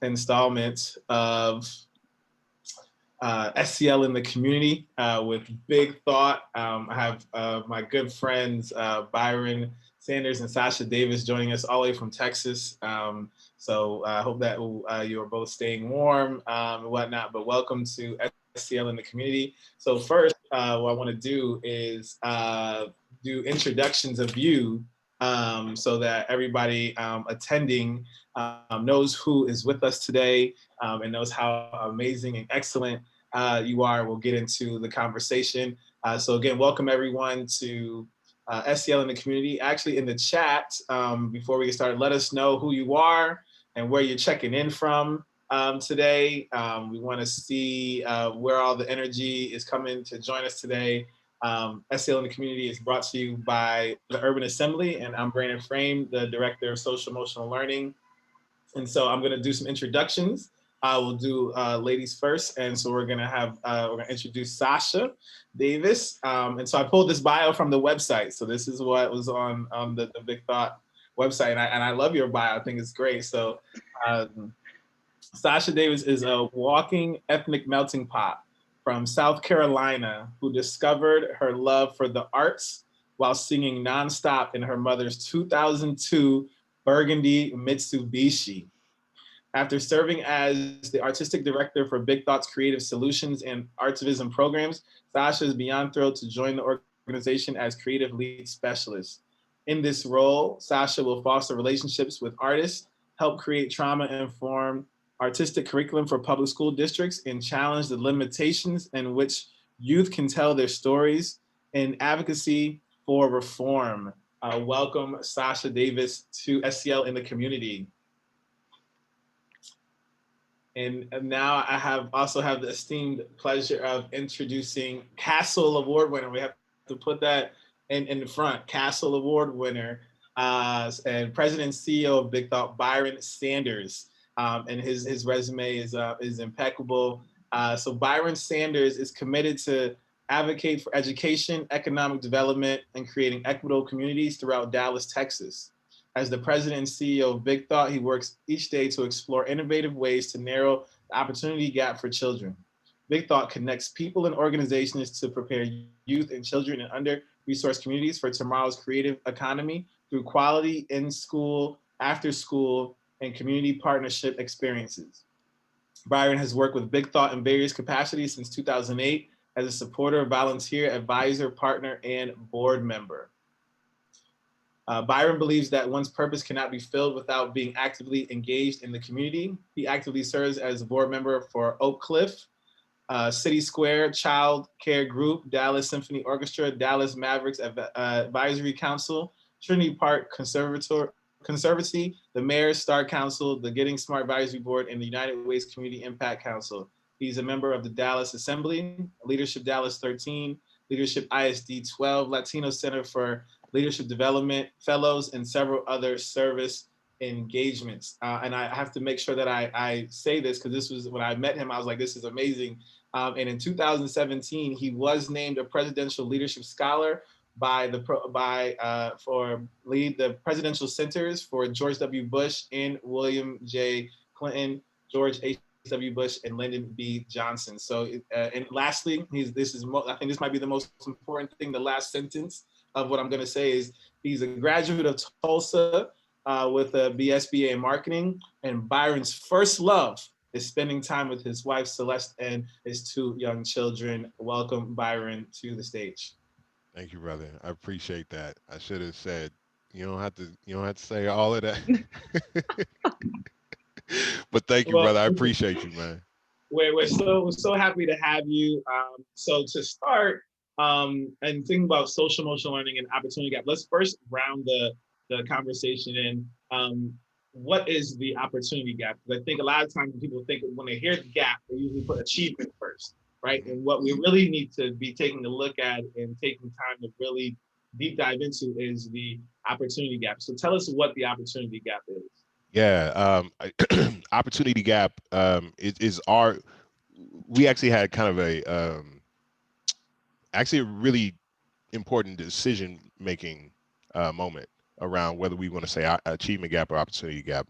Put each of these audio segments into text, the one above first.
installment of SEL in the community with Big Thought. I have my good friends Byron Sanders and Sasha Davis joining us all the way from Texas. So I hope that you are both staying warm and whatnot. But welcome to SEL in the community. So first, what I want to do is do introductions of you so that everybody attending knows who is with us today and knows how amazing and excellent you are. We'll get into the conversation. So again, welcome everyone to SEL in the community. Actually, in the chat, before we get started, let us know who you are and where you're checking in from today. We want to see where all the energy is coming to join us today. SEL in the community is brought to you by the Urban Assembly, and I'm Brandon Frame, the Director of Social Emotional Learning. And so I'm going to do some introductions. We'll do ladies first. And so we're going to introduce Sasha Davis. And so I pulled this bio from the website. So this is what was on the Big Thought website. And I love your bio. I think it's great. So Sasha Davis is a walking ethnic melting pot from South Carolina who discovered her love for the arts while singing nonstop in her mother's 2002 Burgundy Mitsubishi. After serving as the artistic director for Big Thought's creative solutions and artivism programs, Sasha is beyond thrilled to join the organization as creative lead specialist. In this role, Sasha will foster relationships with artists, help create trauma-informed artistic curriculum for public school districts, and challenge the limitations in which youth can tell their stories in advocacy for reform. Welcome, Sasha Davis, to SEL in the community. And now I also have the esteemed pleasure of introducing Castle Award winner. We have to put that in the front. Castle Award winner and President and CEO of Big Thought, Byron Sanders. And his resume is impeccable. So Byron Sanders is committed to advocate for education, economic development, and creating equitable communities throughout Dallas, Texas. As the president and CEO of Big Thought, he works each day to explore innovative ways to narrow the opportunity gap for children. Big Thought connects people and organizations to prepare youth and children in under-resourced communities for tomorrow's creative economy through quality in-school, after-school, and community partnership experiences. Byron has worked with Big Thought in various capacities since 2008 as a supporter, volunteer, advisor, partner, and board member. Byron believes that one's purpose cannot be filled without being actively engaged in the community. He actively serves as a board member for Oak Cliff, City Square Child Care Group, Dallas Symphony Orchestra, Dallas Mavericks Advisory Council, Trinity Park Conservancy, the Mayor's Star Council, the Getting Smart Advisory Board, and the United Ways Community Impact Council. He's a member of the Dallas Assembly, Leadership Dallas 13, Leadership ISD 12, Latino Center for Leadership Development Fellows, and several other service engagements. And I have to make sure that I say this because this was when I met him, I was like, this is amazing. And in 2017, he was named a Presidential Leadership Scholar by the Presidential Centers for George W. Bush and William J. Clinton, George H.W. Bush, and Lyndon B. Johnson. So, and lastly, I think this might be the most important thing. The last sentence of what I'm going to say is he's a graduate of Tulsa with a BSBA in marketing, and Byron's first love is spending time with his wife Celeste and his two young children. Welcome, Byron, to the stage. Thank you, brother. I appreciate that. I should have said you don't have to say all of that. But thank you, Well, brother. I appreciate you, man. we're so happy to have you. So to start, and thinking about social emotional learning and opportunity gap, let's first round the conversation in. What is the opportunity gap? Because I think a lot of times people think when they hear the gap, they usually put achievement first, right? Hmm. And what we really need to be taking a look at and taking time to really deep dive into is the opportunity gap. So tell us what the opportunity gap is. Yeah. Opportunity gap is our. We actually had kind of actually a really important decision making moment around whether we want to say achievement gap or opportunity gap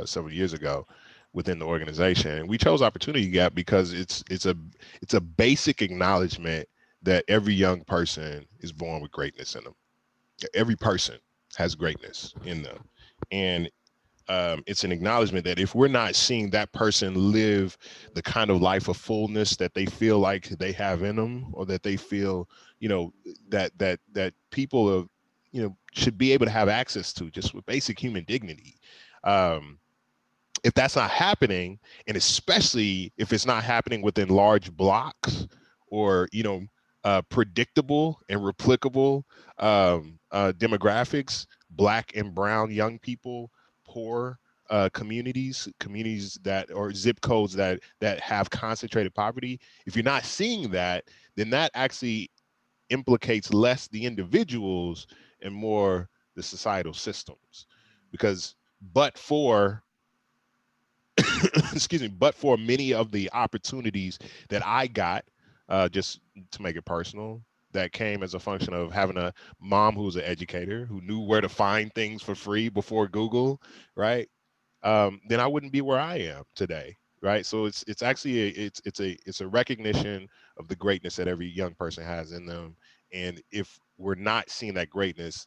several years ago within the organization. And we chose opportunity gap because it's a basic acknowledgement that every young person is born with greatness in them. Every person has greatness in them, and it's an acknowledgement that if we're not seeing that person live the kind of life of fullness that they feel like they have in them, or that they feel, that people of, should be able to have access to, just with basic human dignity. Um, if that's not happening, and especially if it's not happening within large blocks, or predictable and replicable demographics, Black and brown young people, poor communities that, or zip codes that have concentrated poverty, if you're not seeing that, then that actually implicates less the individuals and more the societal systems. Because but for excuse me, but for many of the opportunities that I got, just to make it personal, that came as a function of having a mom who was an educator, who knew where to find things for free before Google, right? Then I wouldn't be where I am today, right? So it's actually it's a recognition of the greatness that every young person has in them, and if we're not seeing that greatness,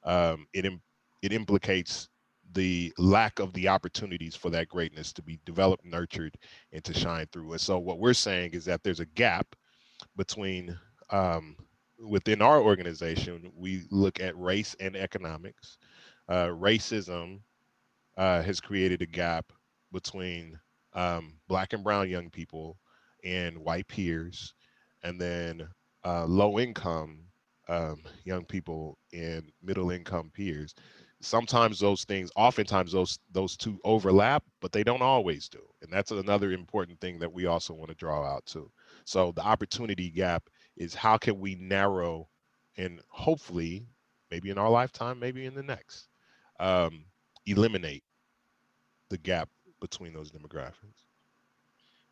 it implicates the lack of the opportunities for that greatness to be developed, nurtured, and to shine through. And so what we're saying is that there's a gap between, within our organization, we look at race and economics. Racism has created a gap between Black and brown young people and white peers, and then low income young people and middle income peers. Sometimes those things, oftentimes those two overlap, but they don't always do. And that's another important thing that we also want to draw out too. So the opportunity gap is, how can we narrow, and hopefully, maybe in our lifetime, maybe in the next, eliminate the gap between those demographics.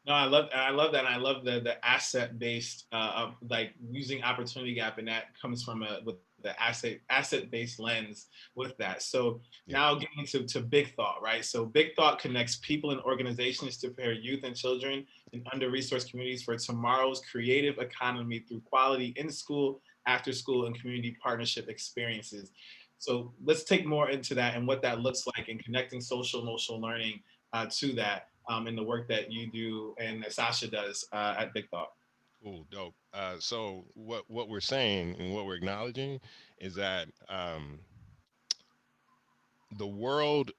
No, I love that. And I love the asset based of like using opportunity gap, and that comes from a with the asset based lens with that. So Yeah. now getting into big thought, right? So big thought connects people and organizations to prepare youth and children in under resourced communities for tomorrow's creative economy through quality in school, after school, and community partnership experiences. So let's take more into that and what that looks like, in connecting social emotional learning to that, in the work that you do and that Sasha does at Big Thought. Cool, dope. So what we're saying and what we're acknowledging is that the world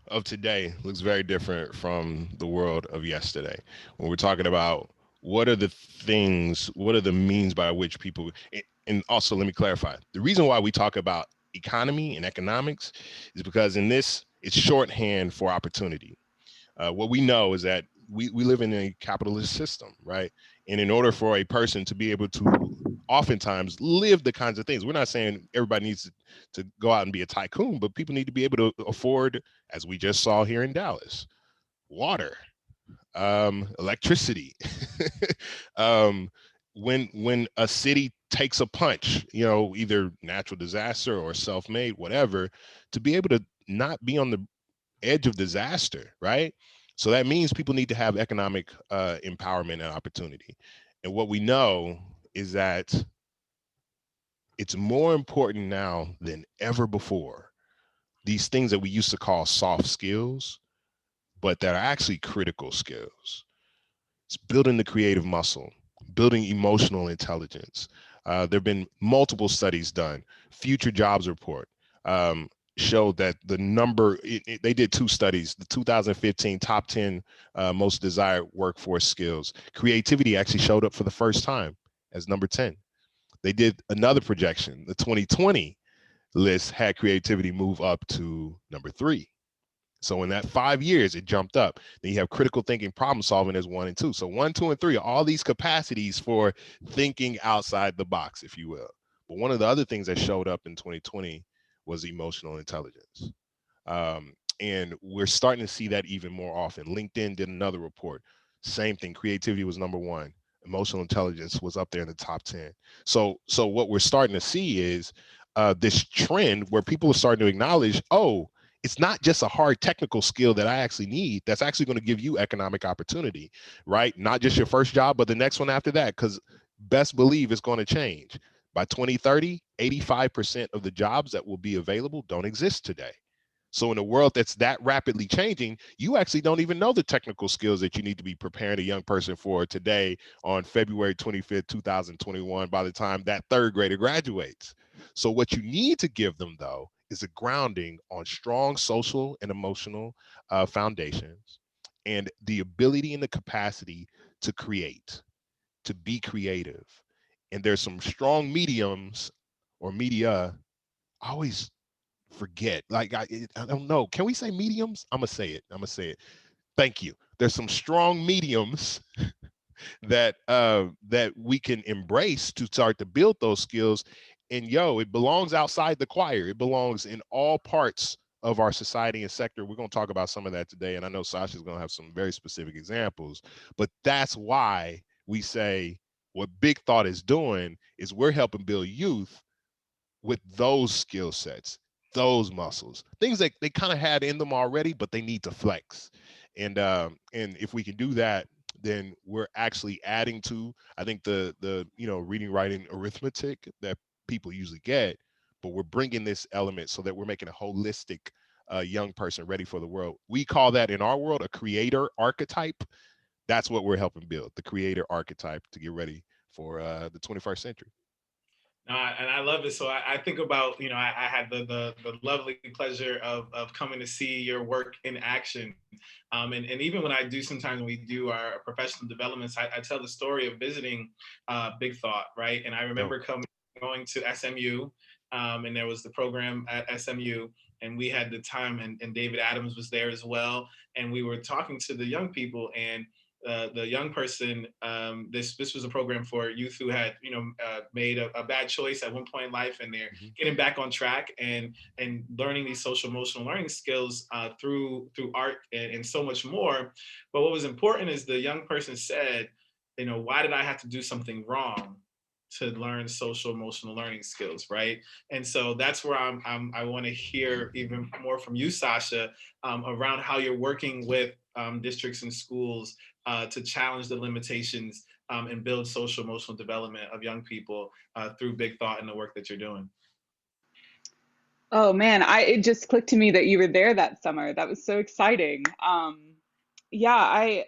of today looks very different from the world of yesterday. When we're talking about what are the things, what are the means by which people, and also let me clarify, the reason why we talk about economy and economics is because in this, it's shorthand for opportunity. What we know is that we live in a capitalist system, right? And in order for a person to be able to oftentimes live the kinds of things, we're not saying everybody needs to go out and be a tycoon, but people need to be able to afford, as we just saw here in Dallas, water, electricity. um, when a city takes a punch, either natural disaster or self-made, whatever, to be able to not be on the edge of disaster, right? So that means people need to have economic empowerment and opportunity. And what we know is that it's more important now than ever before. These things that we used to call soft skills, but that are actually critical skills. It's building the creative muscle, building emotional intelligence. There have been multiple studies done. Future Jobs Report showed that the number, they did two studies, the 2015 top 10 most desired workforce skills. Creativity actually showed up for the first time as number 10. They did another projection. The 2020 list had creativity move up to number 3. So in that 5 years, it jumped up. Then you have critical thinking, problem solving as 1 and 2. So 1, 2, and 3 are all these capacities for thinking outside the box, if you will. But one of the other things that showed up in 2020 was emotional intelligence. And we're starting to see that even more often. LinkedIn did another report. Same thing. Creativity was number 1. Emotional intelligence was up there in the top 10. So what we're starting to see is this trend where people are starting to acknowledge, oh, it's not just a hard technical skill that I actually need that's actually going to give you economic opportunity, right? Not just your first job, but the next one after that, because best believe it's going to change. By 2030, 85% of the jobs that will be available don't exist today. So in a world that's that rapidly changing, you actually don't even know the technical skills that you need to be preparing a young person for today on February 25th, 2021, by the time that third grader graduates. So what you need to give them, though, is a grounding on strong social and emotional foundations and the ability and the capacity to create, to be creative. And there's some strong mediums or media. I always forget. Like I don't know. Can we say mediums? I'm gonna say it. I'm gonna say it. Thank you. There's some strong mediums that we can embrace to start to build those skills. And it belongs outside the choir. It belongs in all parts of our society and sector. We're gonna talk about some of that today, and I know Sasha's gonna have some very specific examples. But that's why we say what Big Thought is doing is we're helping build youth with those skill sets, those muscles, things that they kind of had in them already, but they need to flex. And if we can do that, then we're actually adding to, I think, the reading, writing, arithmetic that people usually get, but we're bringing this element so that we're making a holistic young person ready for the world. We call that in our world a creator archetype. That's what we're helping build, the creator archetype to get ready for the 21st century. And I love it. So I think about, I had the lovely pleasure of coming to see your work in action. And even when I do, sometimes when we do our professional developments, I tell the story of visiting Big Thought, right? And I remember going to SMU, and there was the program at SMU, and we had the time, and David Adams was there as well. And we were talking to the young people, and the young person, this was a program for youth who had made a bad choice at one point in life, and they're getting back on track and learning these social emotional learning skills through art and so much more. But what was important is the young person said, why did I have to do something wrong to learn social emotional learning skills, right? And so that's where I want to hear even more from you, Sasha, around how you're working with districts and schools to challenge the limitations and build social emotional development of young people through Big Thought and the work that you're doing. Oh man, it just clicked to me that you were there that summer. That was so exciting. Yeah,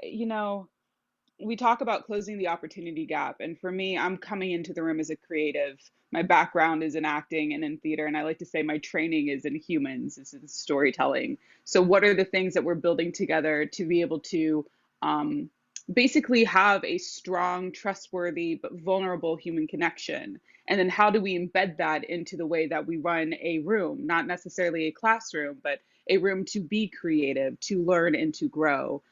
we talk about closing the opportunity gap. And for me, I'm coming into the room as a creative. My background is in acting and in theater. And I like to say my training is in humans, is in storytelling. So what are the things that we're building together to be able to um, basically have a strong, trustworthy, but vulnerable human connection? And then how do we embed that into the way that we run a room, not necessarily a classroom, but a room to be creative, to learn and to grow.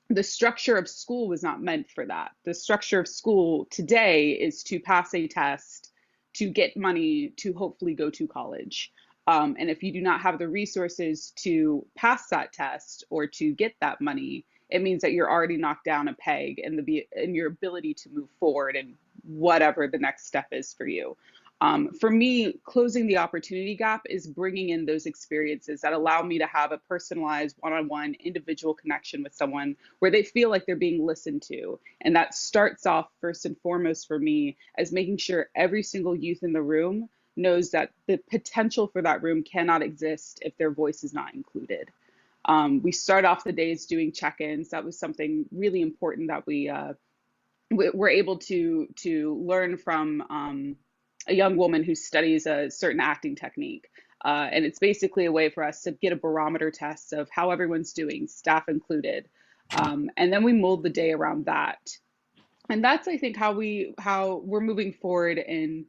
The structure of school was not meant for that. The structure of school today is to pass a test, to get money, to hopefully go to college. And if you do not have the resources to pass that test or to get that money, it means that you're already knocked down a peg in your ability to move forward and whatever the next step is for you. For me, closing the opportunity gap is bringing in those experiences that allow me to have a personalized one-on-one individual connection with someone where they feel like they're being listened to. And that starts off first and foremost for me as making sure every single youth in the room knows that the potential for that room cannot exist if their voice is not included. We start off the days doing check-ins. That was something really important that we're able to learn from a young woman who studies a certain acting technique. And it's basically a way for us to get a barometer test of how everyone's doing, staff included. And then we mold the day around that. And that's, I think, how we're moving forward in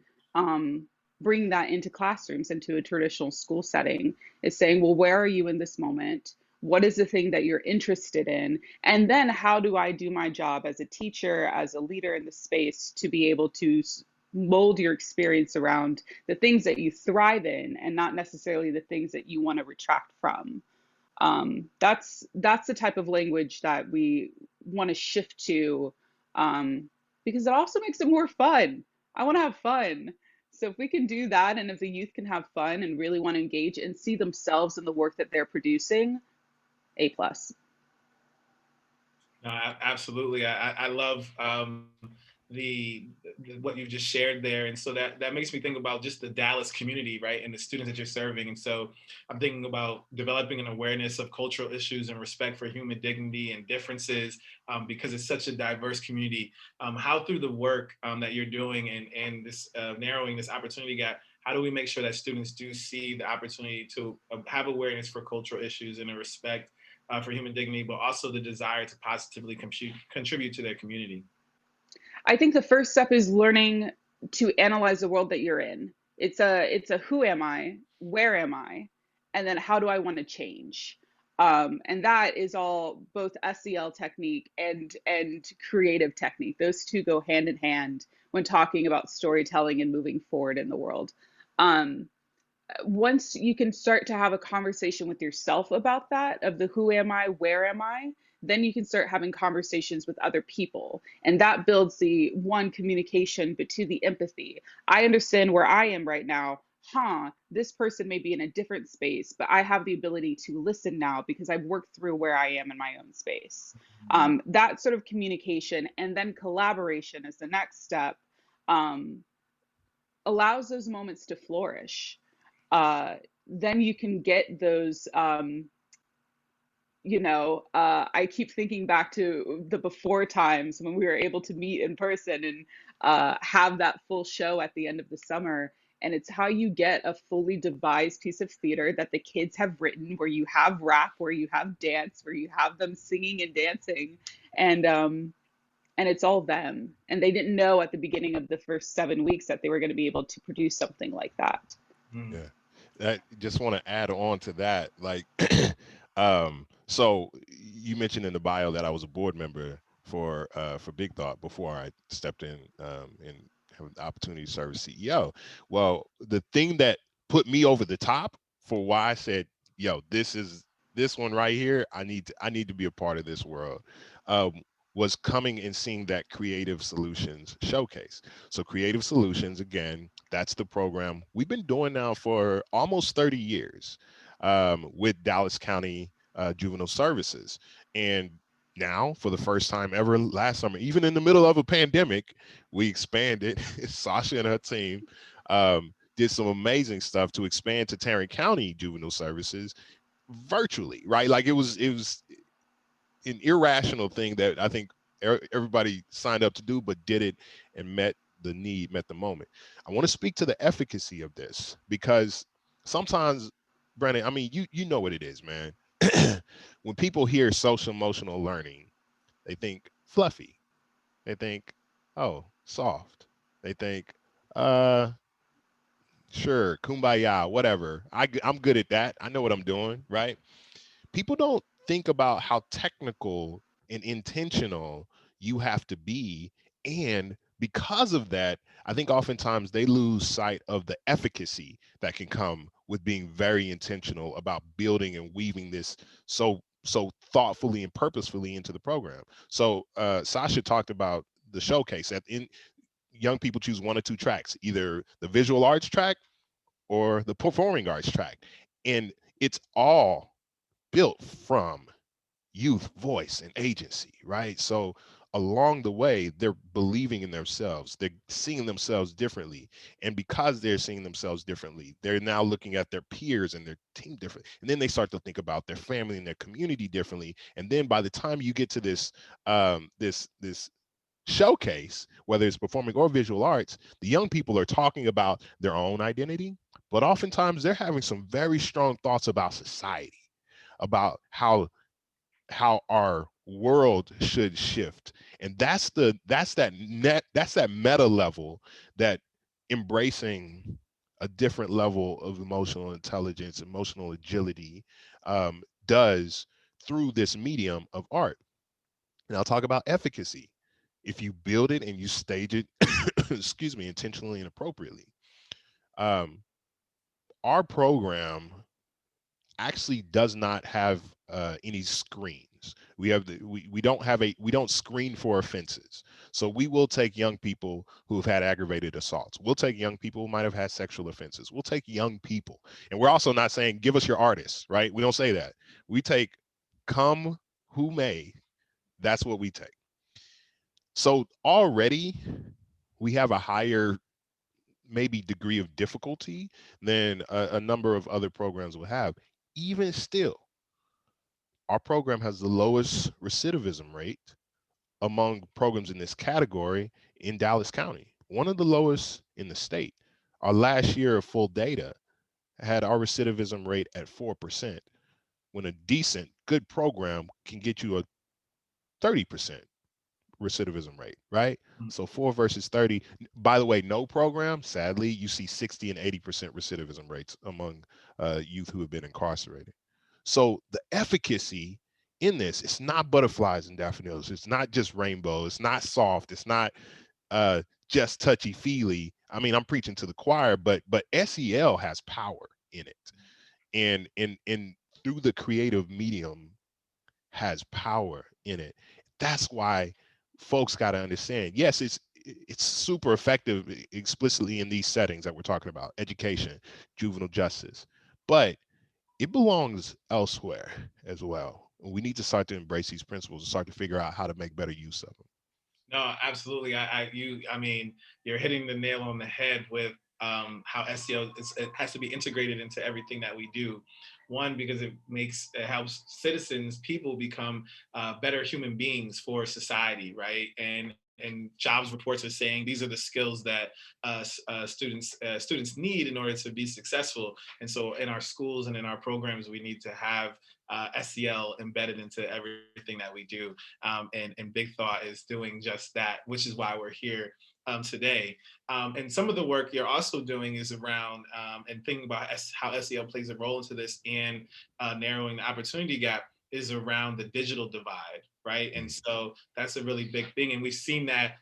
bringing that into classrooms, into a traditional school setting, is saying, well, where are you in this moment? What is the thing that you're interested in? And then how do I do my job as a teacher, as a leader in the space, to be able to mold your experience around the things that you thrive in and not necessarily the things that you want to retract from. That's the type of language that we want to shift to, because it also makes it more fun. I want to have fun. So if we can do that, and if the youth can have fun and really want to engage and see themselves in the work that they're producing, A plus. No, absolutely. I love the what you just shared there, and so that makes me think about just the Dallas community, right, and the students that you're serving. And so I'm thinking about developing an awareness of cultural issues and respect for human dignity and differences, because it's such a diverse community. How through the work that you're doing and this narrowing this opportunity gap, how do we make sure that students do see the opportunity to have awareness for cultural issues and a respect for human dignity, but also the desire to positively contribute to their community? I think the first step is learning to analyze the world that you're in. It's a who am I, where am I, and then how do I want to change. And that is all both SEL technique and creative technique. Those two go hand in hand when talking about storytelling and moving forward in the world. Um, Once you can start to have a conversation with yourself about that, of the who am I, where am I, then you can start having conversations with other people. And that builds the one communication, but two, the empathy. I understand where I am right now. This person may be in a different space, but I have the ability to listen now because I've worked through where I am in my own space. That sort of communication and then collaboration is the next step, um, allows those moments to flourish. Then you can get those, I keep thinking back to the before times when we were able to meet in person and have that full show at the end of the summer. And it's how you get a fully devised piece of theater that the kids have written, where you have rap, where you have dance, where you have them singing and dancing, and it's all them. And they didn't know at the beginning of the first 7 weeks that they were going to be able to produce something like that. Mm. Yeah. I just want to add on to that. Like, so you mentioned in the bio that I was a board member for Big Thought before I stepped in and have the opportunity to serve as CEO. Well, the thing that put me over the top for why I said, yo, this one right here, I need to be a part of this world. Um, was coming and seeing that Creative Solutions showcase. So Creative Solutions, again, that's the program we've been doing now for almost 30 years with Dallas County Juvenile Services. And now, for the first time ever last summer, even in the middle of a pandemic, we expanded. Sasha and her team did some amazing stuff to expand to Tarrant County Juvenile Services virtually, right? Like it was an irrational thing that I think everybody signed up to do, but did it and met the need, met the moment. I want to speak to the efficacy of this because sometimes, Brandon, I mean, you know what it is, man. When people hear social emotional learning, they think fluffy. They think, oh, soft. They think, uh, sure, kumbaya, whatever. I'm good at that. I know what I'm doing, right? People don't think about how technical and intentional you have to be. And because of that, I think oftentimes they lose sight of the efficacy that can come with being very intentional about building and weaving this so thoughtfully and purposefully into the program. So Sasha talked about the showcase that in young people choose one or two tracks, either the visual arts track or the performing arts track. And it's all built from youth voice and agency, right? So along the way, they're believing in themselves. They're seeing themselves differently. And because they're seeing themselves differently, they're now looking at their peers and their team differently. And then they start to think about their family and their community differently. And then by the time you get to this, this showcase, whether it's performing or visual arts, the young people are talking about their own identity, but oftentimes they're having some very strong thoughts about society, about how our world should shift. And that's that meta level that embracing a different level of emotional intelligence, emotional agility does through this medium of art. And I'll talk about efficacy. If you build it and you stage it, excuse me, intentionally and appropriately. Um, our program actually does not have any screens. We don't screen for offenses. So we will take young people who have had aggravated assaults. We'll take young people who might have had sexual offenses. We'll take young people. And we're also not saying, give us your artists, right? We don't say that. We take come who may. That's what we take. So already we have a higher maybe degree of difficulty than a number of other programs will have. Even still, our program has the lowest recidivism rate among programs in this category in Dallas County, one of the lowest in the state. Our last year of full data had our recidivism rate at 4%, when a decent, good program can get you a 30% recidivism rate, right? So 4 versus 30. By the way, no program, sadly, you see 60 and 80% recidivism rates among youth who have been incarcerated. So the efficacy in this, it's not butterflies and daffodils. It's not just rainbow. It's not soft. It's not just touchy feely. I mean, I'm preaching to the choir, but SEL has power in it, and through the creative medium has power in it. That's why folks got to understand. Yes, it's super effective explicitly in these settings that we're talking about, education, juvenile justice, but it belongs elsewhere as well. We need to start to embrace these principles and start to figure out how to make better use of them. No, absolutely. I mean, you're hitting the nail on the head with how SEO it has to be integrated into everything that we do. One, because it helps citizens, people become better human beings for society, right? And jobs reports are saying these are the skills that students need in order to be successful. And so, in our schools and in our programs, we need to have SEL embedded into everything that we do. And Big Thought is doing just that, which is why we're here today. And some of the work you're also doing is around and thinking about how SEL plays a role into this and narrowing the opportunity gap is around the digital divide, right? And so that's a really big thing, and we've seen that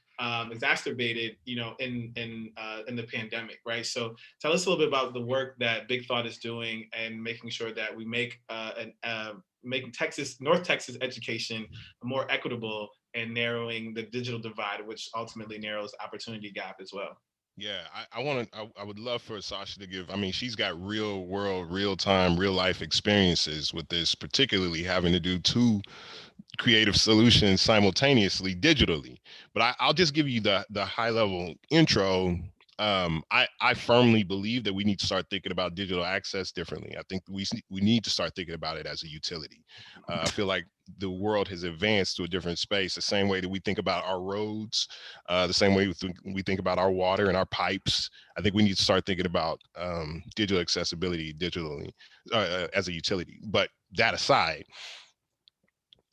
exacerbated, in the pandemic, right? So tell us a little bit about the work that Big Thought is doing and making sure that we making North Texas education more equitable and narrowing the digital divide, which ultimately narrows the opportunity gap as well. Yeah, I would love for Sasha to give, I mean, she's got real world, real time, real life experiences with this, particularly having to do two creative solutions simultaneously digitally. But I'll just give you the high level intro. I firmly believe that we need to start thinking about digital access differently. I think we need to start thinking about it as a utility. I feel like the world has advanced to a different space, the same way that we think about our roads, the same way we think about our water and our pipes. I think we need to start thinking about digital accessibility digitally as a utility. But that aside,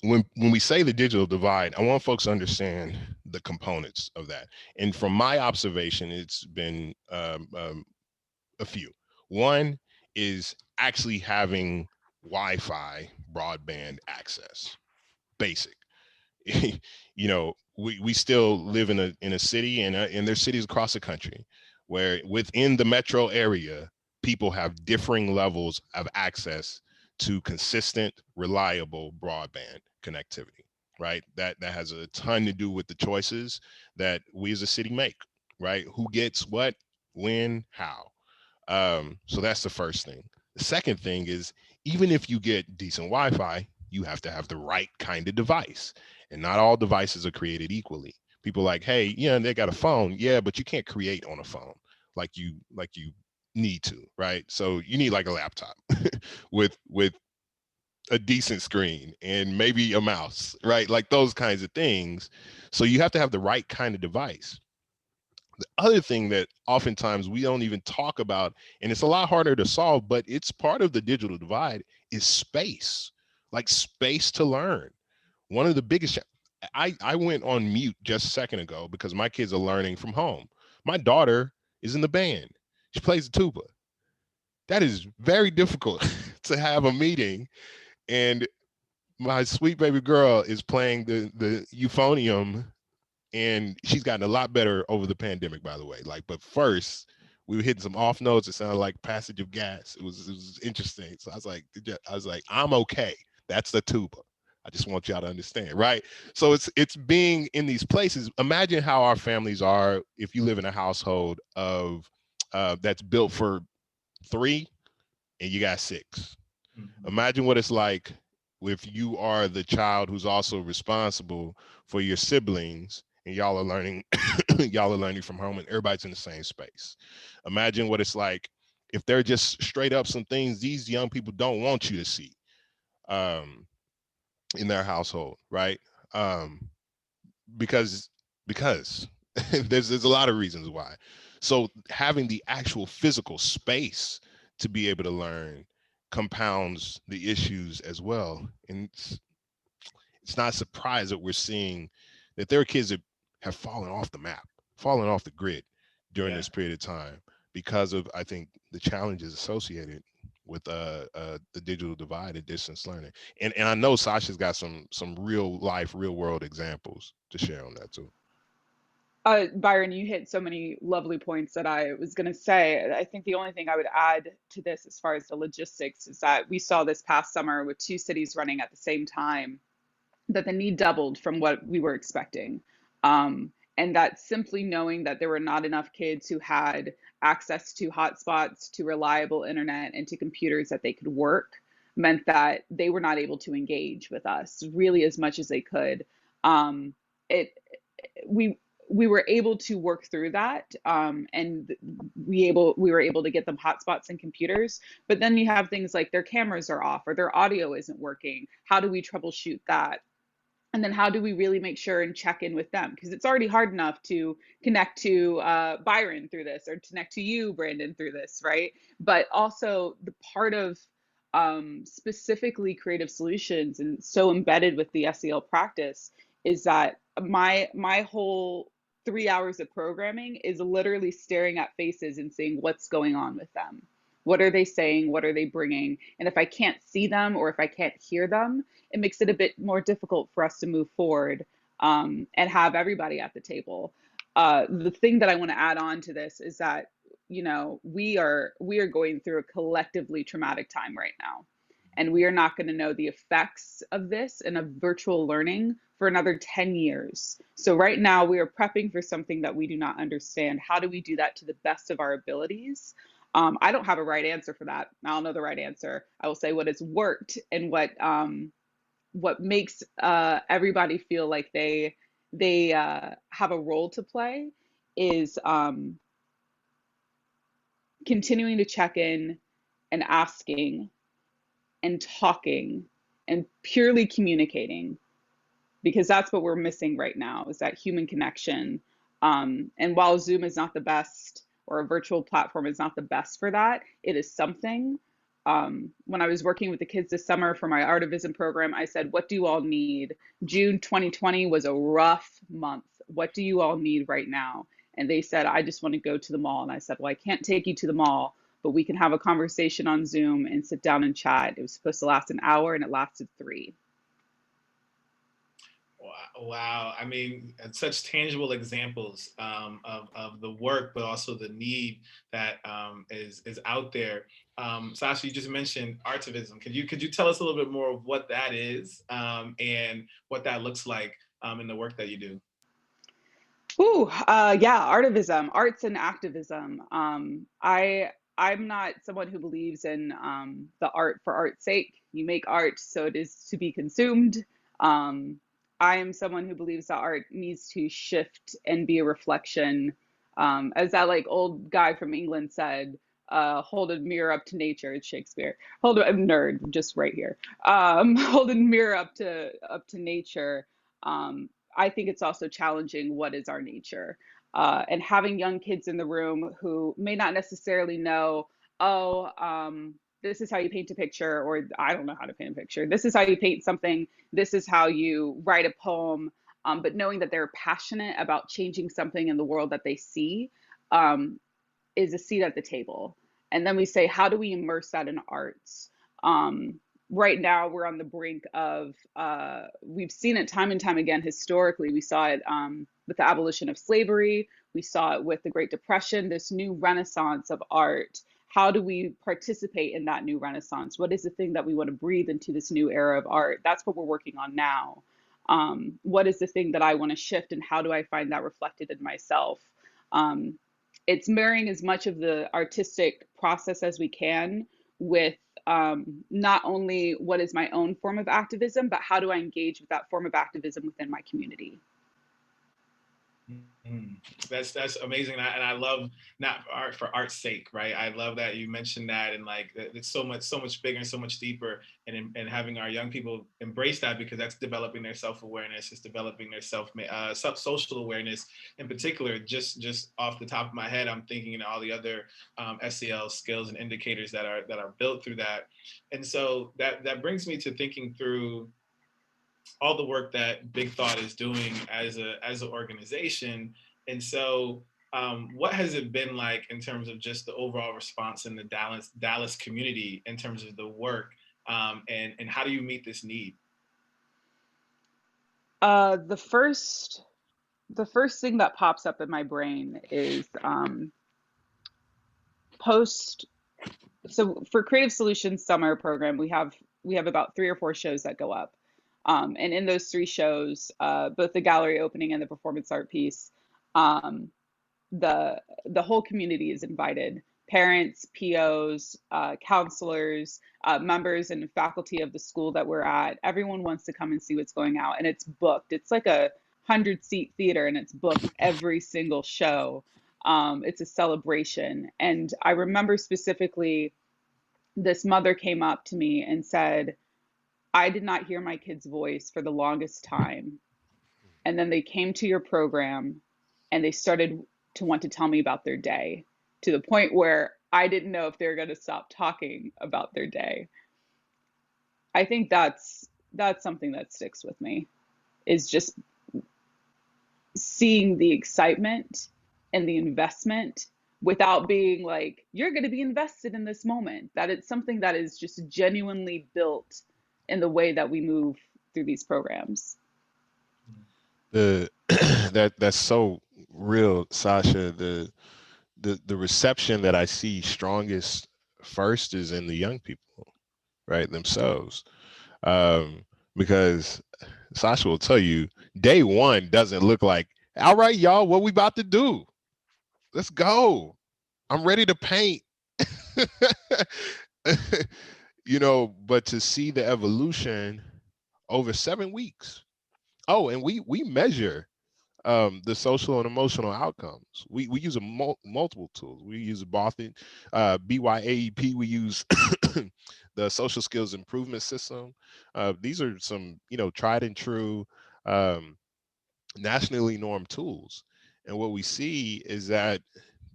when we say the digital divide, I want folks to understand the components of that. And from my observation, it's been a few. One is actually having Wi-Fi broadband access, basic. We still live in a city, and there's cities across the country where within the metro area, people have differing levels of access to consistent, reliable broadband connectivity, right? That has a ton to do with the choices that we as a city make, right? Who gets what, when, how. So that's the first thing. The second thing is, even if you get decent Wi-Fi, you have to have the right kind of device. And not all devices are created equally. People are like, hey, they got a phone. Yeah, but you can't create on a phone like you need to, right? So you need like a laptop with a decent screen and maybe a mouse, right? Like those kinds of things. So you have to have the right kind of device. The other thing that oftentimes we don't even talk about, and it's a lot harder to solve, but it's part of the digital divide, is space, like space to learn. One of the biggest, I went on mute just a second ago because my kids are learning from home. My daughter is in the band. She plays the tuba. That is very difficult to have a meeting, and my sweet baby girl is playing the euphonium, and she's gotten a lot better over the pandemic, by the way. But first we were hitting some off notes. It sounded like Passage of Gas. It was interesting. So I was like, I'm okay. That's the tuba. I just want y'all to understand, right? So it's being in these places. Imagine how our families are if you live in a household of that's built for 3 and you got 6. Imagine what it's like if you are the child who's also responsible for your siblings and y'all are learning y'all are learning from home and everybody's in the same space. Imagine what it's like if they're just straight up some things these young people don't want you to see in their household, right? Um, because because there's a lot of reasons why. So having the actual physical space to be able to learn compounds the issues as well. And it's not a surprise that we're seeing that there are kids that have fallen off the map, fallen off the grid during this period of time because of, I think, the challenges associated with the digital divide and distance learning. And I know Sasha's got some real life, real world examples to share on that too. Byron, you hit so many lovely points that I was going to say. I think the only thing I would add to this as far as the logistics is that we saw this past summer with 2 cities running at the same time, that the need doubled from what we were expecting. And that simply knowing that there were not enough kids who had access to hotspots, to reliable internet, and to computers that they could work meant that they were not able to engage with us really as much as they could. It we we were able to work through that, and we were able to get them hotspots and computers. But then you have things like their cameras are off or their audio isn't working. How do we troubleshoot that? And then how do we really make sure and check in with them? Because it's already hard enough to connect to Byron through this, or to connect to you, Brandon, through this, right? But also the part of specifically creative solutions and so embedded with the SEL practice is that my whole 3 hours of programming is literally staring at faces and seeing what's going on with them. What are they saying? What are they bringing? And if I can't see them or if I can't hear them, it makes it a bit more difficult for us to move forward, and have everybody at the table. The thing that I want to add on to this is that, we are going through a collectively traumatic time right now, and we are not going to know the effects of this and of virtual learning for another 10 years. So right now we are prepping for something that we do not understand. How do we do that to the best of our abilities? I don't have a right answer for that. I don't know the right answer. I will say what has worked and what makes everybody feel like they have a role to play is continuing to check in and asking and talking and purely communicating, because that's what we're missing right now, is that human connection. And while Zoom is not the best, or a virtual platform is not the best for that, it is something. When I was working with the kids this summer for my Artivism program, I said, what do you all need? June 2020 was a rough month. What do you all need right now? And they said, I just want to go to the mall. And I said, well, I can't take you to the mall, but we can have a conversation on Zoom and sit down and chat. It was supposed to last an hour and it lasted 3. Wow. I mean, such tangible examples of the work, but also the need that is out there. Sasha, you just mentioned Artivism. Could you tell us a little bit more of what that is, and what that looks like in the work that you do? Yeah, Artivism, arts and activism. I'm not someone who believes in the art for art's sake. You make art so it is to be consumed. I am someone who believes that art needs to shift and be a reflection. As that like old guy from England said, hold a mirror up to nature. It's Shakespeare. I'm nerd, just right here. Hold a mirror up to nature. I think it's also challenging what is our nature, and having young kids in the room who may not necessarily know, oh, this is how you paint a picture, or I don't know how to paint a picture. This is how you paint something. This is how you write a poem. But knowing that they're passionate about changing something in the world that they see, is a seat at the table. And then we say, how do we immerse that in arts? Right now, we're on the brink of, we've seen it time and time again historically. We saw it with the abolition of slavery. We saw it with the Great Depression, this new renaissance of art how do we participate in that new renaissance? What is the thing that we want to breathe into this new era of art? That's what we're working on now. What is the thing that I want to shift, and how do I find that reflected in myself? Um, it's marrying as much of the artistic process as we can with not only what is my own form of activism, but how do I engage with that form of activism within my community? Mhm. That's amazing, and I love not art for art's sake, right? I love that you mentioned that, and like it's so much bigger and so much deeper, and having our young people embrace that, because that's developing their self-awareness, it's developing their social awareness in particular. Just off the top of my head, I'm thinking of all the other SEL skills and indicators that are built through that, and so that brings me to thinking through all the work that Big Thought is doing as an organization. And so, what has it been like in terms of just the overall response in the Dallas community in terms of the work, and how do you meet this need? The first thing that pops up in my brain is post. So for Creative Solutions Summer Program, we have about 3 or 4 shows that go up, and in those 3 shows, both the gallery opening and the performance art piece, um, the whole community is invited. Parents, POs, counselors, members and faculty of the school that we're at. Everyone wants to come and see what's going out, and it's booked. It's like a 100-seat theater, and it's booked every single show. It's a celebration, and I remember specifically this mother came up to me and said, "I did not hear my kid's voice for the longest time, and then they came to your program and they started to want to tell me about their day, to the point where I didn't know if they were going to stop talking about their day." I think that's something that sticks with me, is just seeing the excitement and the investment without being like, you're going to be invested in this moment, that it's something that is just genuinely built in the way that we move through these programs. The that's so real, Sasha. The reception that I see strongest first is in the young people, right, themselves. Um, because Sasha will tell you, day one doesn't look like, all right, y'all, what we about to do? Let's go. I'm ready to paint. But to see the evolution over 7 weeks. Oh, and we measure the social and emotional outcomes. We use multiple tools. We use Boston, BYAEP. We use the social skills improvement system. These are some tried and true, nationally normed tools. And what we see is that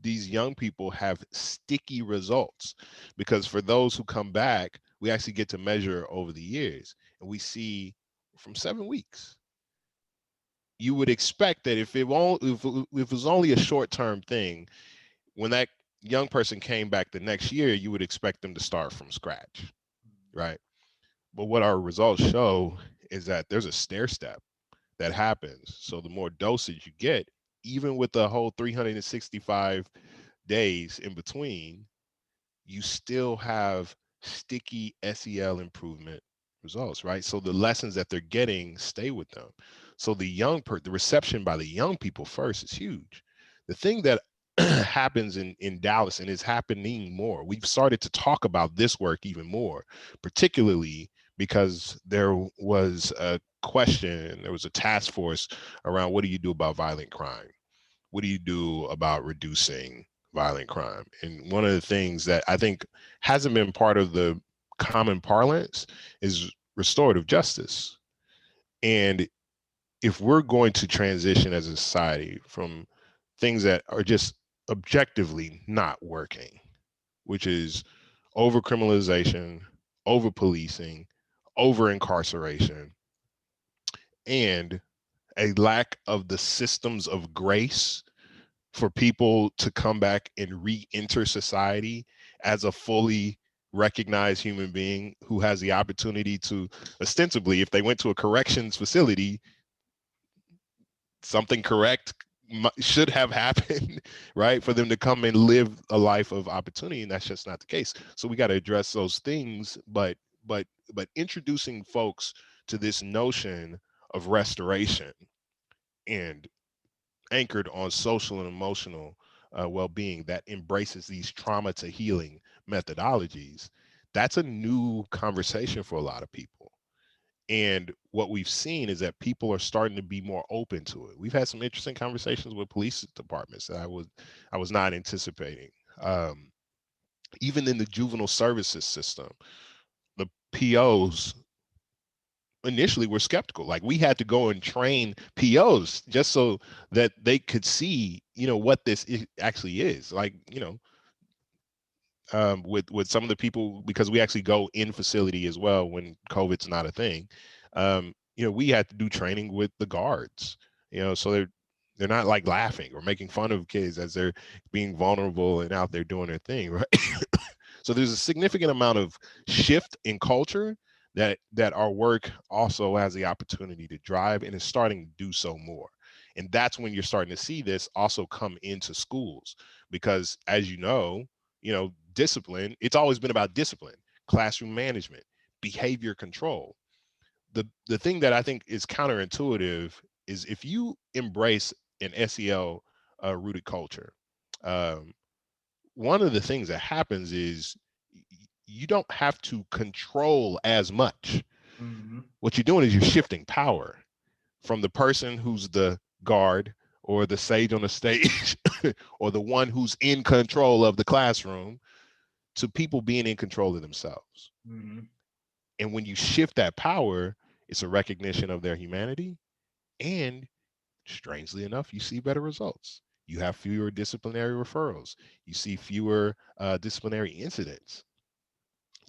these young people have sticky results, because for those who come back, we actually get to measure over the years, and we see from 7 weeks. You would expect that if it was only a short-term thing, when that young person came back the next year, you would expect them to start from scratch, right? But what our results show is that there's a stair step that happens. So the more dosage you get, even with the whole 365 days in between, you still have sticky SEL improvement results, right? So the lessons that they're getting stay with them. So the reception by the young people first is huge. The thing that happens in Dallas, and is happening more, we've started to talk about this work even more, particularly because there was a question, there was a task force around, what do you do about violent crime? What do you do about reducing violent crime? And one of the things that I think hasn't been part of the common parlance is restorative justice. And if we're going to transition as a society from things that are just objectively not working, which is over criminalization, over policing, over incarceration, and a lack of the systems of grace for people to come back and re-enter society as a fully recognized human being who has the opportunity to, ostensibly, if they went to a corrections facility, something correct should have happened, right? For them to come and live a life of opportunity, and that's just not the case. So we got to address those things, but but introducing folks to this notion of restoration and anchored on social and emotional well-being that embraces these trauma to healing methodologies, that's a new conversation for a lot of people. And what we've seen is that people are starting to be more open to it. We've had some interesting conversations with police departments that I was not anticipating. Um, Even in the juvenile services system, the POs initially were skeptical. Like, we had to go and train POs just so that they could see, what this actually is. Like, with some of the people, because we actually go in facility as well when COVID's not a thing. We had to do training with the guards, so they're not like laughing or making fun of kids as they're being vulnerable and out there doing their thing, right? So there's a significant amount of shift in culture that our work also has the opportunity to drive, and is starting to do so more. And that's when you're starting to see this also come into schools, because, as discipline, it's always been about discipline, classroom management, behavior control. The thing that I think is counterintuitive is, if you embrace an SEL rooted culture, um, one of the things that happens is you don't have to control as much. Mm-hmm. What you're doing is you're shifting power from the person who's the guard or the sage on the stage or the one who's in control of the classroom, to people being in control of themselves. Mm-hmm. And when you shift that power, it's a recognition of their humanity. And strangely enough, you see better results. You have fewer disciplinary referrals. You see fewer disciplinary incidents.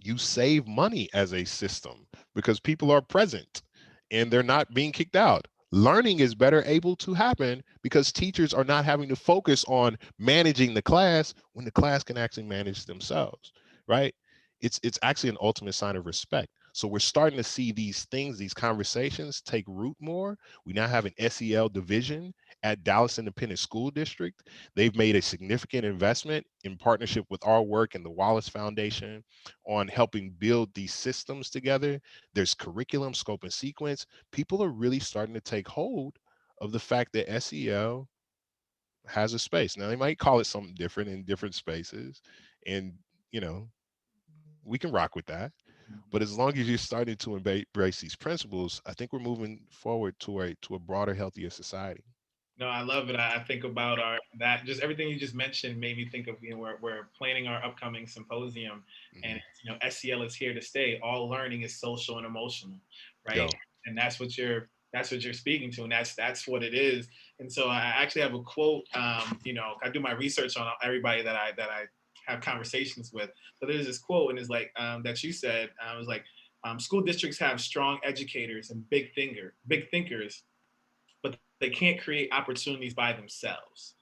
You save money as a system because people are present and they're not being kicked out. Learning is better able to happen because teachers are not having to focus on managing the class when the class can actually manage themselves, right? It's actually an ultimate sign of respect. So we're starting to see these things, these conversations take root more. We now have an SEL division at Dallas Independent School District. They've made a significant investment in partnership with our work and the Wallace Foundation on helping build these systems together. There's curriculum, scope, and sequence. People are really starting to take hold of the fact that SEL has a space. Now, they might call it something different in different spaces, and you know, we can rock with that. But as long as you're starting to embrace these principles, I think we're moving forward to a broader, healthier society. No, I love it. I think about our that just everything you just mentioned made me think of we're planning our upcoming symposium, and Hmm. SEL is here to stay. All learning is social and emotional, right? Yo, And that's what you're speaking to, and that's what it is. And so I actually have a quote. I do my research on everybody that I have conversations with. So there's this quote, and it's like that you said. It was like school districts have strong educators and big thinkers, but they can't create opportunities by themselves.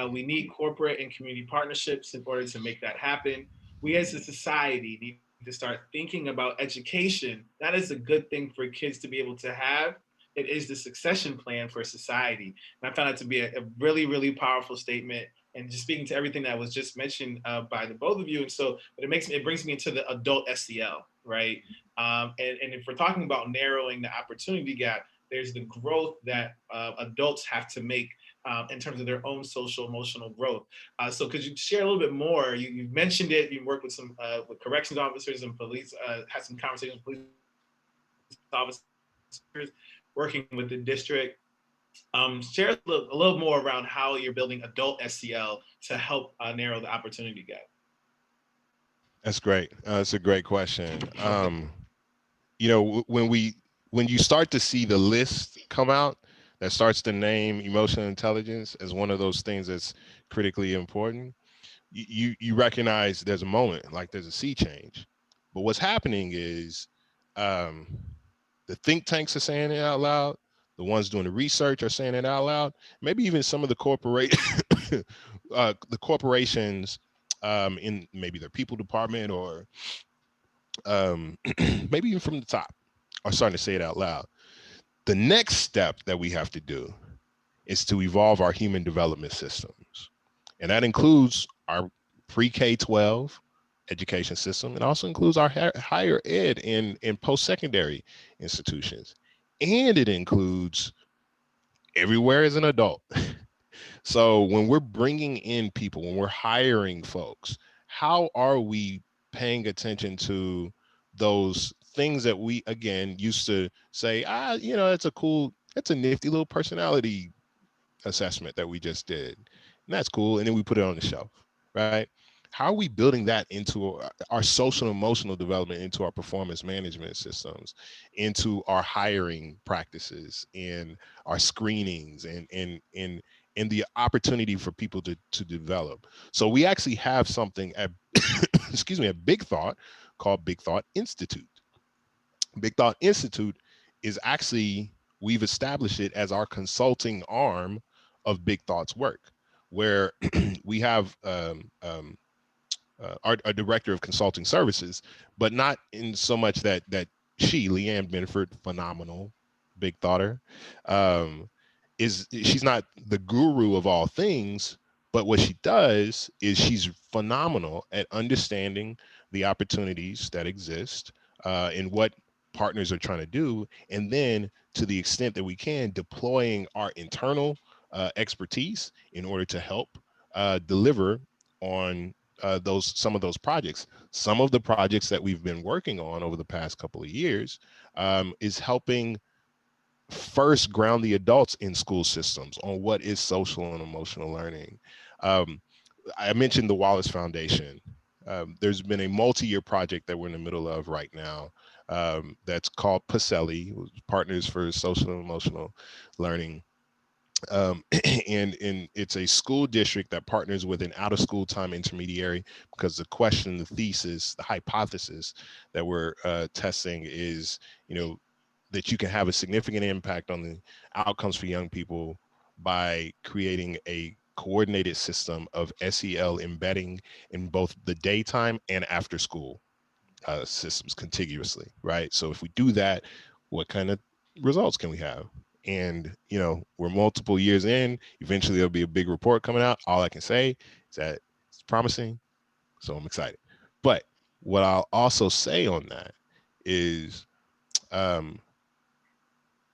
We need corporate and community partnerships in order to make that happen. We as a society need to start thinking about education. That is a good thing for kids to be able to have. It is the succession plan for society. And I found that to be a really, really powerful statement. And just speaking to everything that was just mentioned by the both of you. And so, but it brings me into the adult SEL, right? And if we're talking about narrowing the opportunity gap, there's the growth that adults have to make in terms of their own social emotional growth. So could you share a little bit more? You mentioned it. You worked with some with corrections officers and police, had some conversations with police officers, working with the district. Share a little more around how you're building adult SEL to help narrow the opportunity gap. that's great. That's a great question. Okay. When you start to see the list come out that starts to name emotional intelligence as one of those things that's critically important, you recognize there's a moment, like there's a sea change. But what's happening is, um, the think tanks are saying it out loud. The ones doing the research are saying it out loud. Maybe even some of the the corporations, in maybe their people department, or maybe even from the top, are starting to say it out loud. The next step that we have to do is to evolve our human development systems. And that includes our pre-K-12 education system. It also includes our higher ed and post-secondary institutions. And it includes everywhere as an adult. So when we're bringing in people, when we're hiring folks, how are we paying attention to those things that we, again, used to say, it's a nifty little personality assessment that we just did. And that's cool. And then we put it on the shelf, right? How are we building that into our social and emotional development, into our performance management systems, into our hiring practices, and our screenings, and the opportunity for people to develop? So we actually have something at excuse me, at Big Thought called Big Thought Institute. Big Thought Institute is actually, we've established it as our consulting arm of Big Thought's work, where we have our director of consulting services, but not in so much that Leanne Benford, phenomenal big thoughter, she's not the guru of all things, but what she does is she's phenomenal at understanding the opportunities that exist and what partners are trying to do, and then to the extent that we can, deploying our internal expertise in order to help deliver on some of those projects. Some of the projects that we've been working on over the past couple of years is helping first ground the adults in school systems on what is social and emotional learning. I mentioned the Wallace Foundation. There's been a multi-year project that we're in the middle of right now that's called PACELI, Partners for Social and Emotional Learning. And it's a school district that partners with an out of school time intermediary, because the question, the thesis, the hypothesis that we're testing is, that you can have a significant impact on the outcomes for young people by creating a coordinated system of SEL embedding in both the daytime and after school systems contiguously, right? So if we do that, what kind of results can we have? And, we're multiple years in. Eventually there'll be a big report coming out. All I can say is that it's promising. So I'm excited. But what I'll also say on that is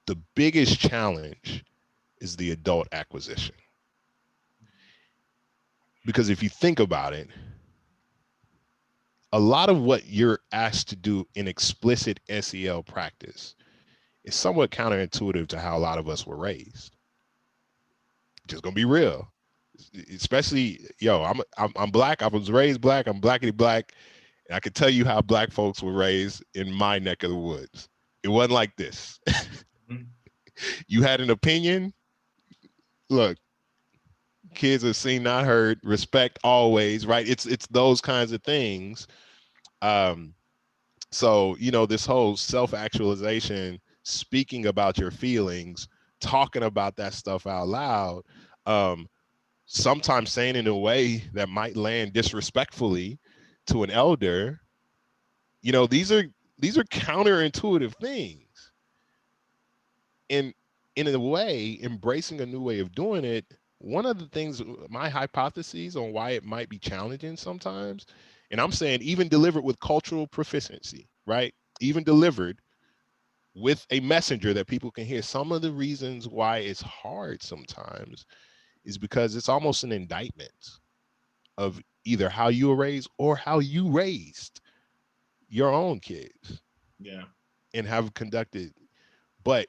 the biggest challenge is the adult acquisition. Because if you think about it, a lot of what you're asked to do in explicit SEL practice is somewhat counterintuitive to how a lot of us were raised. Just gonna be real. Especially, I'm black. I was raised black. I'm blackity black. And I can tell you how black folks were raised in my neck of the woods. It wasn't like this. You had an opinion. Look, kids are seen, not heard. Respect always, right? It's those kinds of things. So, this whole self-actualization, speaking about your feelings, talking about that stuff out loud, sometimes saying in a way that might land disrespectfully to an elder, these are counterintuitive things. And in a way, embracing a new way of doing it, one of the things, my hypotheses on why it might be challenging sometimes, and I'm saying even delivered with cultural proficiency, right? Even delivered with a messenger that people can hear. Some of the reasons why it's hard sometimes is because it's almost an indictment of either how you were raised or how you raised your own kids. Yeah. And have conducted. But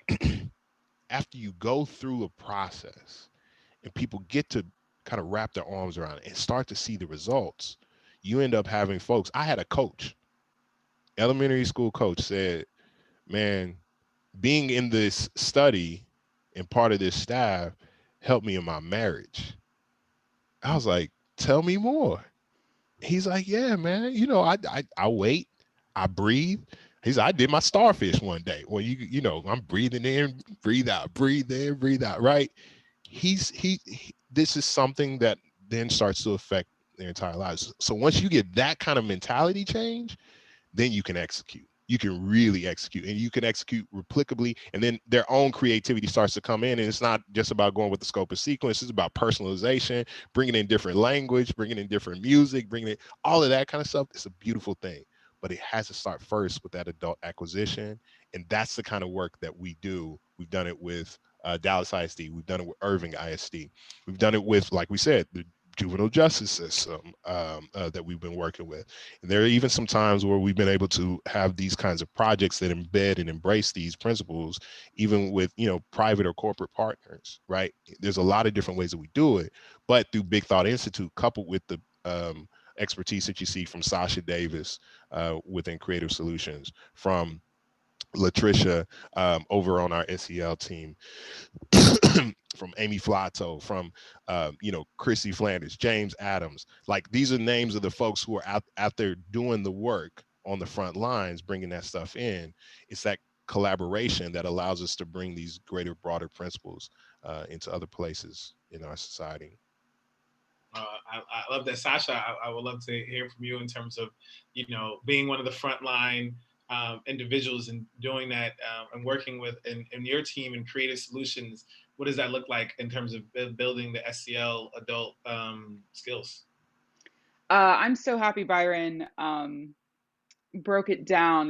after you go through a process and people get to kind of wrap their arms around it and start to see the results, you end up having folks. I had a coach, elementary school coach, said, man, being in this study and part of this staff helped me in my marriage. I was like, tell me more. He's like, yeah, man, I wait, I breathe. He said, I did my starfish one day. Well, I'm breathing in, breathe out, breathe in, breathe out, right? This is something that then starts to affect their entire lives. So once you get that kind of mentality change, then you can execute. you can really execute, and you can execute replicably, and then their own creativity starts to come in. And it's not just about going with the scope of sequence, it's about personalization, bringing in different language, bringing in different music, bringing in all of that kind of stuff. It's a beautiful thing, but it has to start first with that adult acquisition. And that's the kind of work that we do. We've done it with Dallas ISD, we've done it with Irving ISD, we've done it with, like we said, the juvenile justice system that we've been working with. And there are even some times where we've been able to have these kinds of projects that embed and embrace these principles, even with, private or corporate partners, right? There's a lot of different ways that we do it, but through Big Thought Institute, coupled with the expertise that you see from Sasha Davis within Creative Solutions, from Latricia over on our SEL team, from Amy Flato, from Chrissy Flanders, James Adams. Like, these are names of the folks who are out there doing the work on the front lines, bringing that stuff in. It's that collaboration that allows us to bring these greater, broader principles into other places in our society. I love that, Sasha. I would love to hear from you in terms of, being one of the frontline individuals and doing that and working with in your team and Creative Solutions. What does that look like in terms of building the SEL adult skills? I'm so happy Byron broke it down.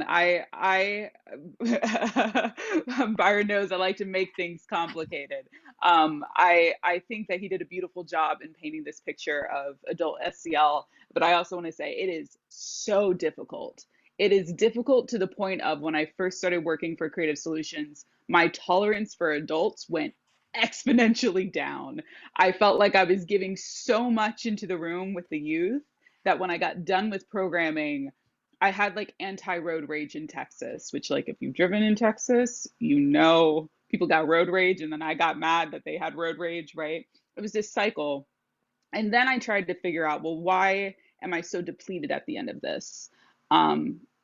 Byron knows I like to make things complicated. I think that he did a beautiful job in painting this picture of adult SEL, but I also want to say it is so difficult. It is difficult to the point of, when I first started working for Creative Solutions, my tolerance for adults went exponentially down. I felt like I was giving so much into the room with the youth that when I got done with programming, I had like anti-road rage in Texas, which, like, if you've driven in Texas, people got road rage, and then I got mad that they had road rage, right? It was this cycle. And then I tried to figure out, well, why am I so depleted at the end of this?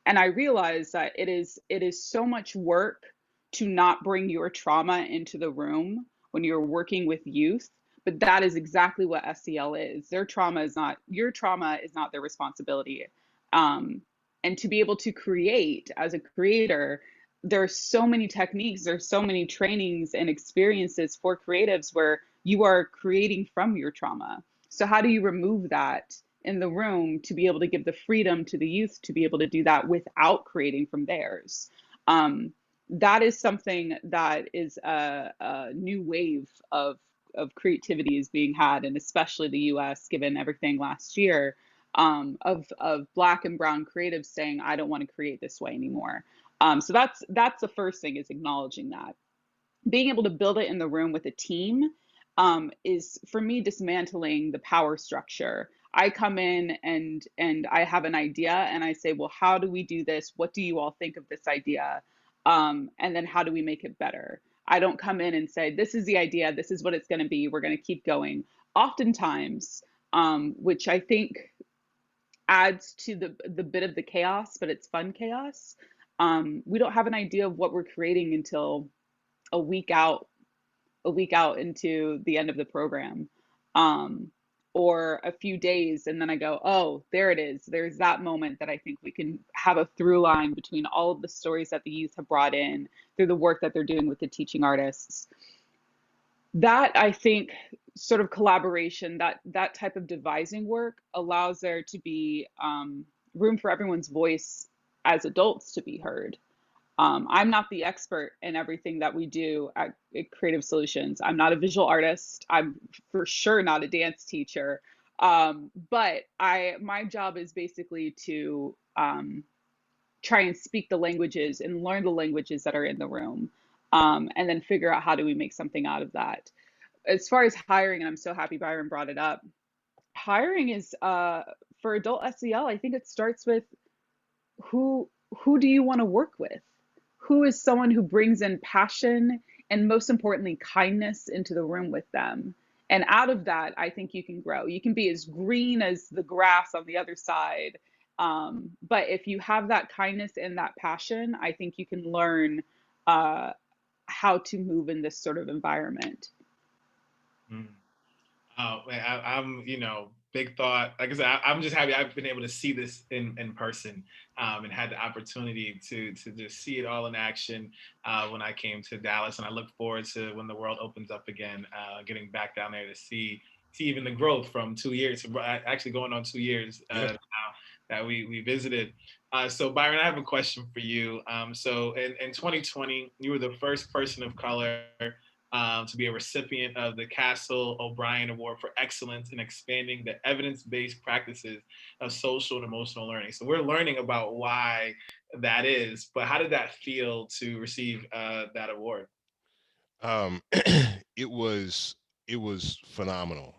And I realized that it is so much work to not bring your trauma into the room when you're working with youth. But that is exactly what SEL is. Their trauma is not your trauma, is not their responsibility. Um, and to be able to create as a creator, there are so many techniques, there's so many trainings and experiences for creatives where you are creating from your trauma. So how do you remove that in the room to be able to give the freedom to the youth to be able to do that without creating from theirs? That is something that is a new wave of creativity is being had, and especially the US, given everything last year, of Black and Brown creatives saying, I don't want to create this way anymore. So that's the first thing, is acknowledging that. Being able to build it in the room with a team is, for me, dismantling the power structure. I come in and I have an idea, and I say, well, how do we do this? What do you all think of this idea? And then how do we make it better? I don't come in and say, this is the idea, this is what it's going to be, we're going to keep going. Oftentimes, which I think adds to the bit of the chaos, but it's fun chaos. We don't have an idea of what we're creating until a week out, into the end of the program, or a few days, and then I go, oh, there it is. There's that moment that I think we can have a through line between all of the stories that the youth have brought in through the work that they're doing with the teaching artists. That, I think, sort of collaboration, that type of devising work allows there to be room for everyone's voice as adults to be heard. I'm not the expert in everything that we do at Creative Solutions. I'm not a visual artist. I'm for sure not a dance teacher. But my job is basically to try and speak the languages and learn the languages that are in the room, and then figure out how do we make something out of that. As far as hiring, and I'm so happy Byron brought it up, hiring is for adult SEL, I think it starts with who do you want to work with? Who is someone who brings in passion and, most importantly, kindness into the room with them? And out of that, I think you can grow. You can be as green as the grass on the other side. But if you have that kindness and that passion, I think you can learn how to move in this sort of environment. Mm. Oh, man, I'm, Big thought. Like I said, I'm just happy I've been able to see this in person, and had the opportunity to just see it all in action when I came to Dallas. And I look forward to when the world opens up again, getting back down there to see even the growth from 2 years, actually going on 2 years Yeah. now that we visited. So Byron, I have a question for you. So in 2020, you were the first person of color to be a recipient of the Castle O'Brien Award for Excellence in Expanding the Evidence-Based Practices of Social and Emotional Learning. So we're learning about why that is, but how did that feel to receive that award? It was phenomenal.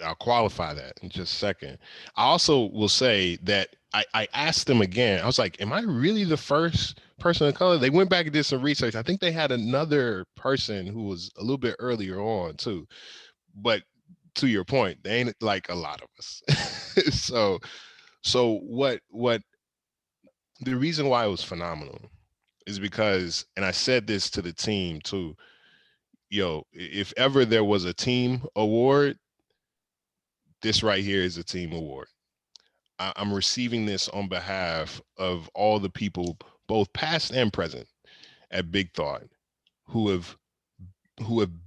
I'll qualify that in just a second. I also will say that I asked them again. I was like, am I really the first person of color? They went back and did some research. I think they had another person who was a little bit earlier on too. But to your point, they ain't like a lot of us. so what the reason why it was phenomenal is because, and I said this to the team too, yo, if ever there was a team award, this right here is a team award. I'm receiving this on behalf of all the people, both past and present, at Big Thought, who have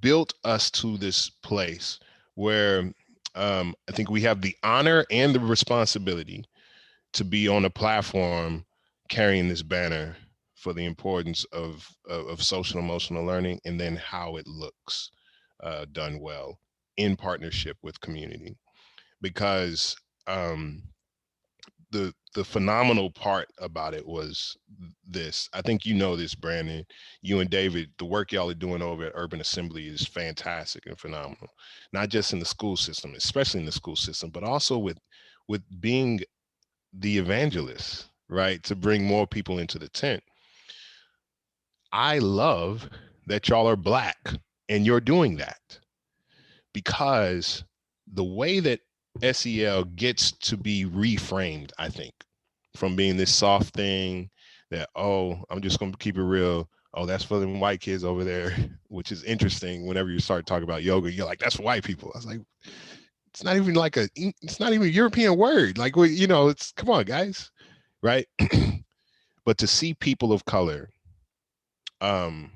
built us to this place where I think we have the honor and the responsibility to be on a platform carrying this banner for the importance of social emotional learning, and then how it looks done well in partnership with community. Because the phenomenal part about it was this. I think you know this, Brandon. You and David, the work y'all are doing over at Urban Assembly is fantastic and phenomenal. Not just in the school system, especially in the school system, but also with being the evangelist, right? To bring more people into the tent. I love that y'all are Black and you're doing that, because the way that SEL gets to be reframed, I think, from being this soft thing that, oh, I'm just going to keep it real. Oh, that's for them white kids over there, which is interesting. Whenever you start talking about yoga, you're like, that's for white people. I was like, it's not even like it's not even a European word. Like, it's, come on, guys. Right. But to see people of color, um,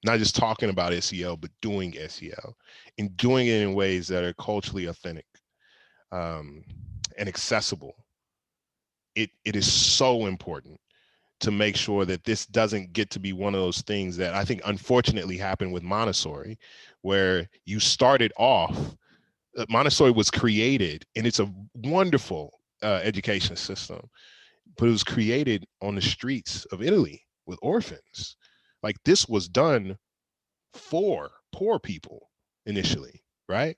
not just talking about SEL, but doing SEL and doing it in ways that are culturally authentic, um, and accessible. It is so important to make sure that this doesn't get to be one of those things that I think unfortunately happened with Montessori, where you started off, Montessori was created, and it's a wonderful education system, but it was created on the streets of Italy with orphans. Like, this was done for poor people initially, right?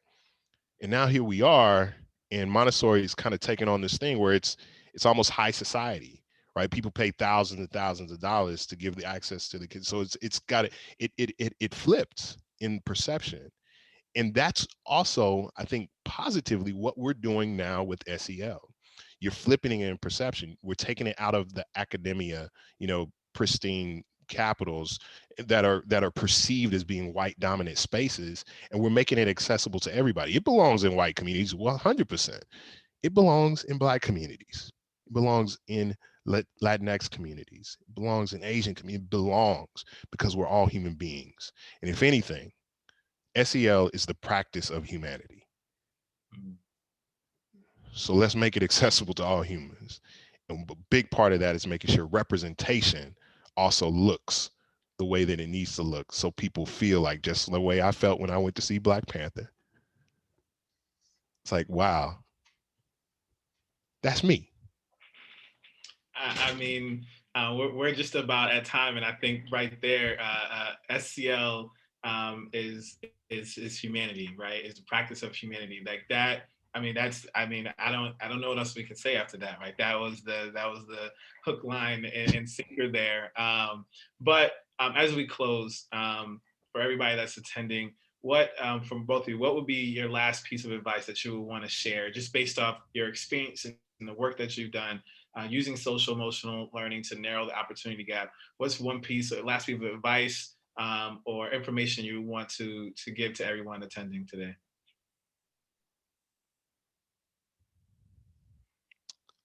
And now here we are, and Montessori is kind of taking on this thing where it's almost high society, right? People pay thousands and thousands of dollars to give the access to the kids. So it's got it flipped in perception. And that's also, I think, positively what we're doing now with SEL. You're flipping it in perception. We're taking it out of the academia, pristine capitals that are perceived as being white dominant spaces, and we're making it accessible to everybody. It belongs in white communities, 100%. It belongs in Black communities. It belongs in Latinx communities. It belongs in Asian communities. It belongs, because we're all human beings. And if anything, SEL is the practice of humanity. So let's make it accessible to all humans. And a big part of that is making sure representation also looks the way that it needs to look, so people feel like, just the way I felt when I went to see Black Panther. It's like, wow, that's me. I mean, we're just about at time, and I think right there, SCL is humanity, right? Is the practice of humanity, like that. I mean, I don't know what else we could say after that, right? That was the hook, line, and sinker there. But as we close, for everybody that's attending, what from both of you, what would be your last piece of advice that you would want to share, just based off your experience and the work that you've done using social emotional learning to narrow the opportunity gap? What's one piece or last piece of advice or information you want to give to everyone attending today?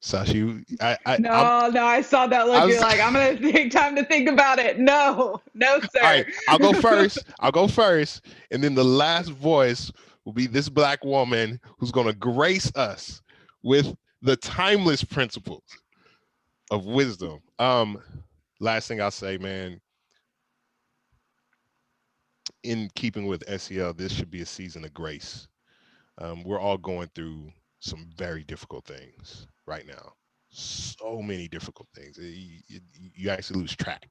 Sasha, No, no, I saw that look. You're like, I'm gonna take time to think about it. No, no, sir. All right, I'll go first. And then the last voice will be this Black woman who's going to grace us with the timeless principles of wisdom. Last thing I'll say, man, in keeping with SEL, this should be a season of grace. We're all going through some very difficult things right now. So many difficult things. You actually lose track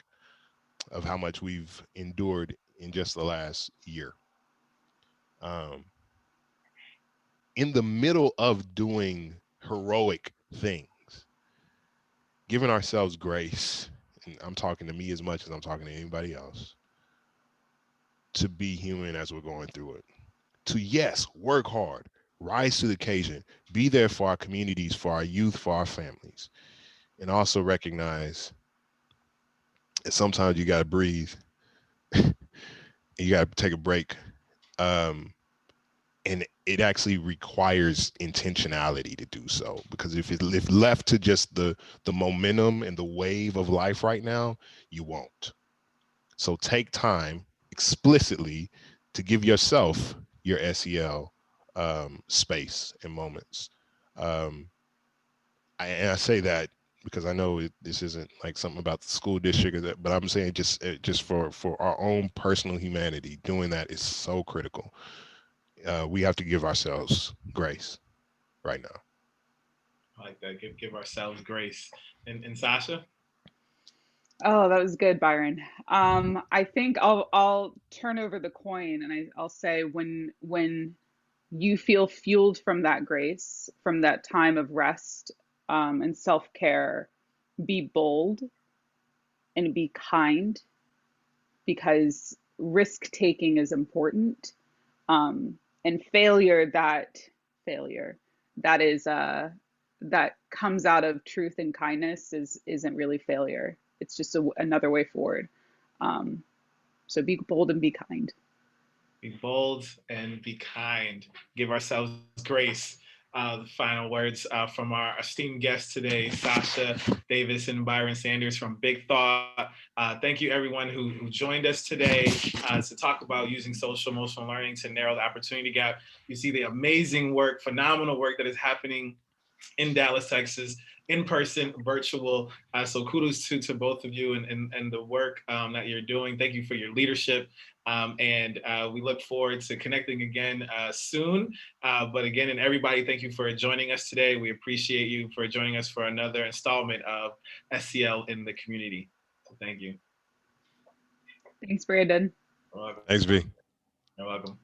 of how much we've endured in just the last year. In the middle of doing heroic things, giving ourselves grace, and I'm talking to me as much as I'm talking to anybody else, to be human as we're going through it. To, yes, work hard, rise to the occasion, be there for our communities, for our youth, for our families, and also recognize that sometimes you got to breathe. You got to take a break. And it actually requires intentionality to do so, because if left to just the momentum and the wave of life right now, you won't. So take time explicitly to give yourself your SEL space and moments. I say that because I know this isn't like something about the school district, but I'm saying just for our own personal humanity, doing that is so critical. We have to give ourselves grace right now. I like that. Give ourselves grace. And Sasha? Oh, that was good, Byron. I think I'll turn over the coin and I'll say when you feel fueled from that grace, from that time of rest and self-care, be bold and be kind, because risk taking is important. And failure that is that comes out of truth and kindness isn't really failure. It's just another way forward. So be bold and be kind. Be bold and be kind. Give ourselves grace. The final words from our esteemed guests today, Sasha Davis and Byron Sanders from Big Thought. Thank you, everyone who joined us today to talk about using social emotional learning to narrow the opportunity gap. You see the amazing work, phenomenal work that is happening in Dallas, Texas, in person, virtual. So kudos to both of you and the work that you're doing. Thank you for your leadership. And we look forward to connecting again soon. But again, and everybody, thank you for joining us today. We appreciate you for joining us for another installment of SEL in the community. So thank you. Thanks, Brandon. Thanks, B. You're welcome.